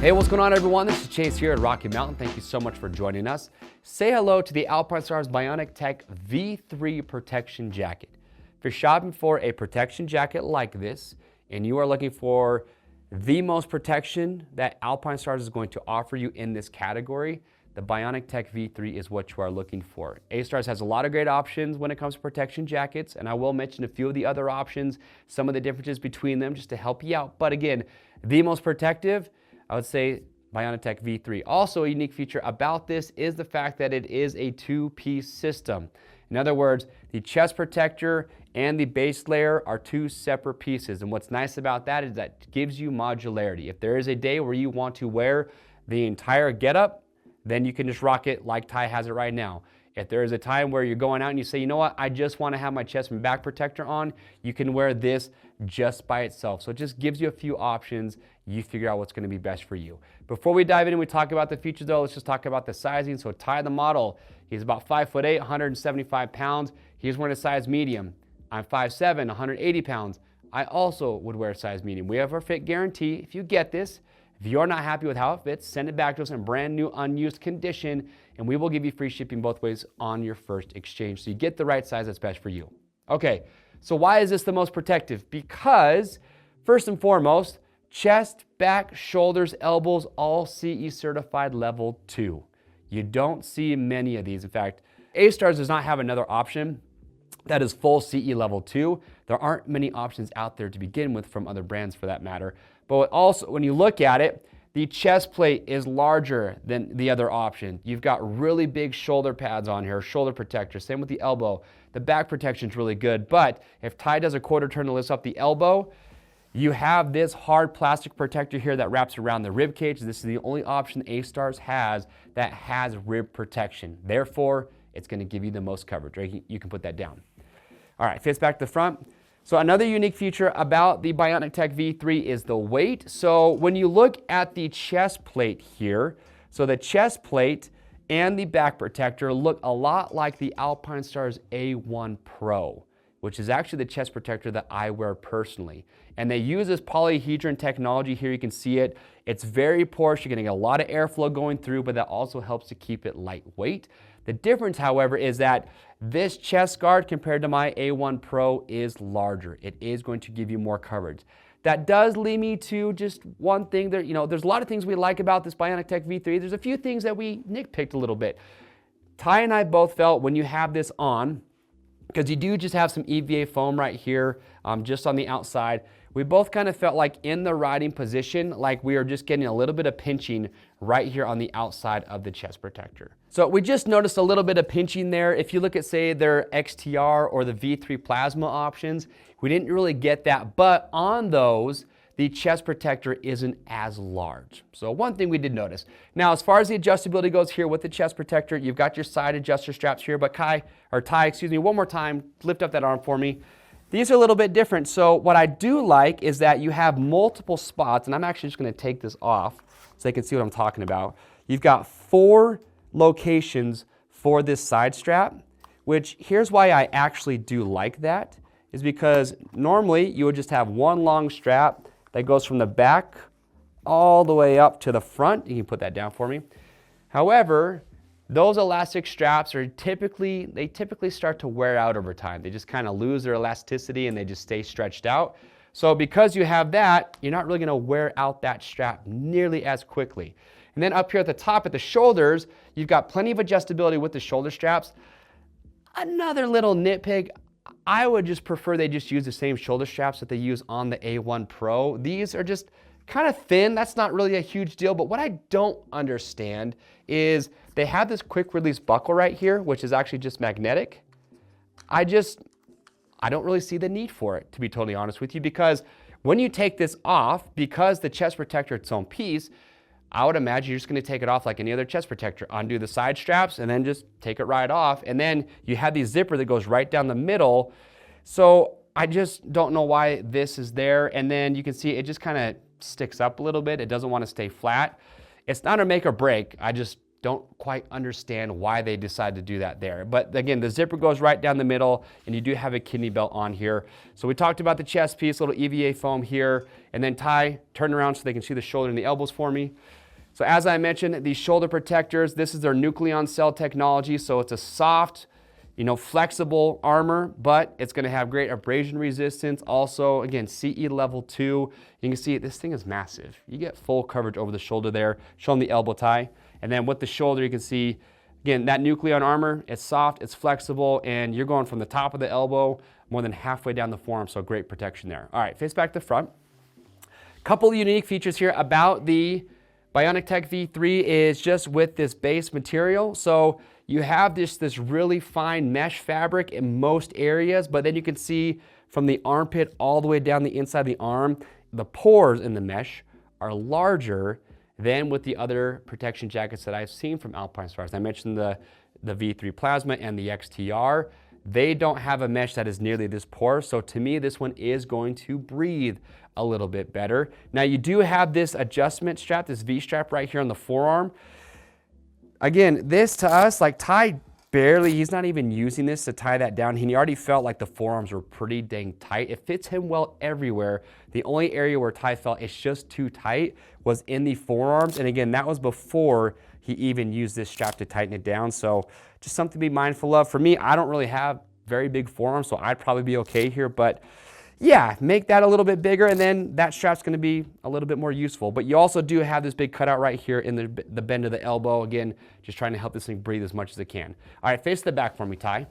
Hey, what's going on, everyone? This is Chase here at Rocky Mountain. Thank you so much for joining us. Say hello to the Alpinestars Bionic Tech V3 protection jacket. If you're shopping for a protection jacket like this, and you are looking for the most protection that Alpinestars is going to offer you in this category, the Bionic Tech V3 is what you are looking for. A-Stars has a lot of great options when it comes to protection jackets, and I will mention a few of the other options, some of the differences between them just to help you out. But again, the most protective, I would say Bionic Tech V3. Also, a unique feature about this is the fact that it is a two-piece system. In other words, the chest protector and the base layer are two separate pieces. And what's nice about that is that it gives you modularity. If there is a day where you want to wear the entire getup, then you can just rock it like Ty has it right now. If there is a time where you're going out and you say, you know what, I just want to have my chest and back protector on, you can wear this just by itself. So it just gives you a few options. You figure out what's going to be best for you. Before we dive in and we talk about the features though, let's just talk about the sizing. So Ty, the model, he's about 5'8", 175 pounds. He's wearing a size medium. I'm 5'7", 180 pounds. I also would wear a size medium. We have our fit guarantee. If you get this, if you're not happy with how it fits, send it back to us in brand new, unused condition, and we will give you free shipping both ways on your first exchange. So you get the right size that's best for you. Okay, so why is this the most protective? Because, first and foremost, chest, back, shoulders, elbows, all CE certified level 2. You don't see many of these. In fact, A-Stars does not have another option that is full CE level 2. There aren't many options out there to begin with from other brands for that matter. But also, when you look at it, the chest plate is larger than the other option. You've got really big shoulder pads on here, shoulder protector. Same with the elbow. The back protection is really good. But if Ty does a quarter turn to lift up the elbow, you have this hard plastic protector here that wraps around the rib cage. This is the only option A-Stars has that has rib protection. Therefore, it's going to give you the most coverage. Right? You can put that down. All right, fits back to the front. So another unique feature about the Bionic Tech V3 is the weight. So when you look at the chest plate here, so the chest plate and the back protector look a lot like the Alpinestars A1 Pro, which is actually the chest protector that I wear personally. And they use this Polyhedron technology here. You can see it. It's very porous. You're getting a lot of airflow going through, but that also helps to keep it lightweight. The difference, however, is that this chest guard compared to my A1 Pro is larger. It is going to give you more coverage. That does lead me to just one thing. There's a lot of things we like about this Bionic Tech V3. There's a few things that we nitpicked a little bit. Ty and I both felt when you have this on, because you do just have some EVA foam right here, just on the outside. We both kind of felt like in the riding position, like we are just getting a little bit of pinching right here on the outside of the chest protector. So we just noticed a little bit of pinching there. If you look at, say, their XTR or the V3 Plasma options, we didn't really get that. But on those, the chest protector isn't as large. So one thing we did notice. Now, as far as the adjustability goes here with the chest protector, you've got your side adjuster straps here, but Ty, one more time, lift up that arm for me. These are a little bit different. So what I do like is that you have multiple spots, and I'm actually just gonna take this off so you can see what I'm talking about. You've got 4 locations for this side strap, which here's why I actually do like that, is because normally you would just have one long strap that goes from the back all the way up to the front. You can put that down for me. However, those elastic straps are typically start to wear out over time. They just kind of lose their elasticity and they just stay stretched out. So because you have that, you're not really gonna wear out that strap nearly as quickly. And then up here at the top at the shoulders, you've got plenty of adjustability with the shoulder straps. Another little nitpick, I would just prefer they just use the same shoulder straps that they use on the A1 Pro. These are just kind of thin. That's not really a huge deal, but what I don't understand is they have this quick release buckle right here, which is actually just magnetic. I don't really see the need for it, to be totally honest with you, because when you take this off, because the chest protector is its own piece, I would imagine you're just gonna take it off like any other chest protector, undo the side straps and then just take it right off. And then you have the zipper that goes right down the middle. So I just don't know why this is there. And then you can see it just kind of sticks up a little bit. It doesn't want to stay flat. It's not a make or break. I just don't quite understand why they decided to do that there. But again, the zipper goes right down the middle, and you do have a kidney belt on here. So we talked about the chest piece, little EVA foam here, and then Ty, turn around so they can see the shoulder and the elbows for me. So as I mentioned, these shoulder protectors, this is their Nucleon cell technology, so it's a soft, flexible armor, but it's gonna have great abrasion resistance. Also, again, CE level 2. You can see this thing is massive. You get full coverage over the shoulder there. Show them the elbow, Ty. And then with the shoulder, you can see, again, that Nucleon armor, it's soft, it's flexible, and you're going from the top of the elbow more than halfway down the forearm, so great protection there. All right, face back to front. Couple of unique features here about the Bionic Tech V3 is just with this base material. So you have this really fine mesh fabric in most areas, but then you can see from the armpit all the way down the inside of the arm, the pores in the mesh are larger than with the other protection jackets that I've seen from Alpinestars. I mentioned the V3 Plasma and the XTR. They don't have a mesh that is nearly this porous, so to me, this one is going to breathe a little bit better. Now, you do have this adjustment strap, this V-strap right here on the forearm. Again, this to us, like Ty he's not even using this to tie that down. He already felt like the forearms were pretty dang tight. It fits him well everywhere. The only area where Ty felt it's just too tight was in the forearms. And again, that was before he even used this strap to tighten it down. So just something to be mindful of. For me, I don't really have very big forearms, so I'd probably be okay here. But yeah, make that a little bit bigger, and then that strap's gonna be a little bit more useful. But you also do have this big cutout right here in the bend of the elbow. Again, just trying to help this thing breathe as much as it can. All right, face the back for me, Ty.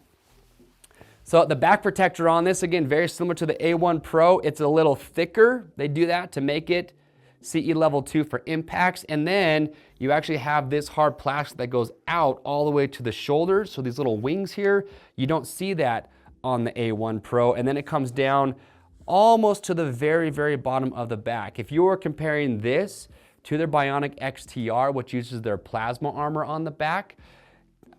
So the back protector on this, again, very similar to the A1 Pro. It's a little thicker. They do that to make it CE level 2 for impacts. And then you actually have this hard plastic that goes out all the way to the shoulders. So these little wings here, you don't see that on the A1 Pro. And then it comes down almost to the very, very bottom of the back. If you were comparing this to their Bionic XTR, which uses their plasma armor on the back,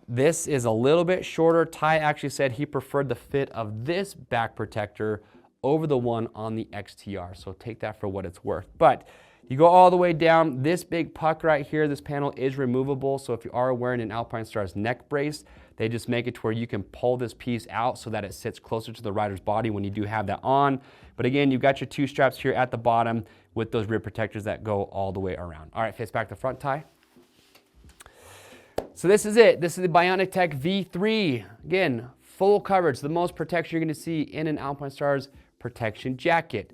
this is a little bit shorter. Ty actually said he preferred the fit of this back protector over the one on the XTR. So take that for what it's worth. But you go all the way down, this big puck right here, this panel is removable. So if you are wearing an Alpinestars neck brace, they just make it to where you can pull this piece out so that it sits closer to the rider's body when you do have that on. But again, you've got your two straps here at the bottom with those rear protectors that go all the way around. All right, face back to front, Ty. So this is it. This is the Bionic Tech V3. Again, full coverage, the most protection you're gonna see in an Alpinestars protection jacket.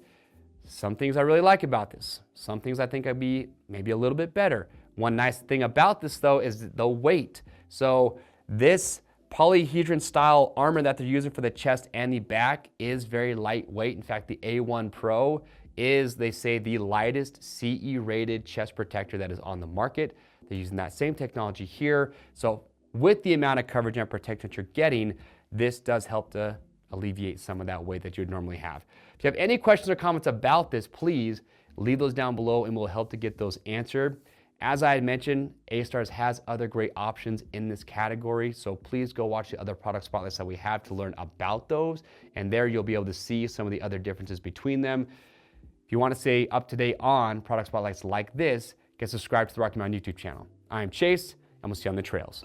Some things I really like about this. Some things I think I'd be maybe a little bit better. One nice thing about this though is the weight. So this polyhedron style armor that they're using for the chest and the back is very lightweight. In fact, the A1 Pro is, they say, the lightest CE rated chest protector that is on the market. They're using that same technology here. So with the amount of coverage and protection that you're getting, this does help to alleviate some of that weight that you would normally have. If you have any questions or comments about this, please leave those down below and we'll help to get those answered. As I had mentioned, A-Stars has other great options in this category, so please go watch the other product spotlights that we have to learn about those, and there you'll be able to see some of the other differences between them. If you want to stay up to date on product spotlights like this, get subscribed to the Rocky Mountain YouTube channel. I'm Chase, and we'll see you on the trails.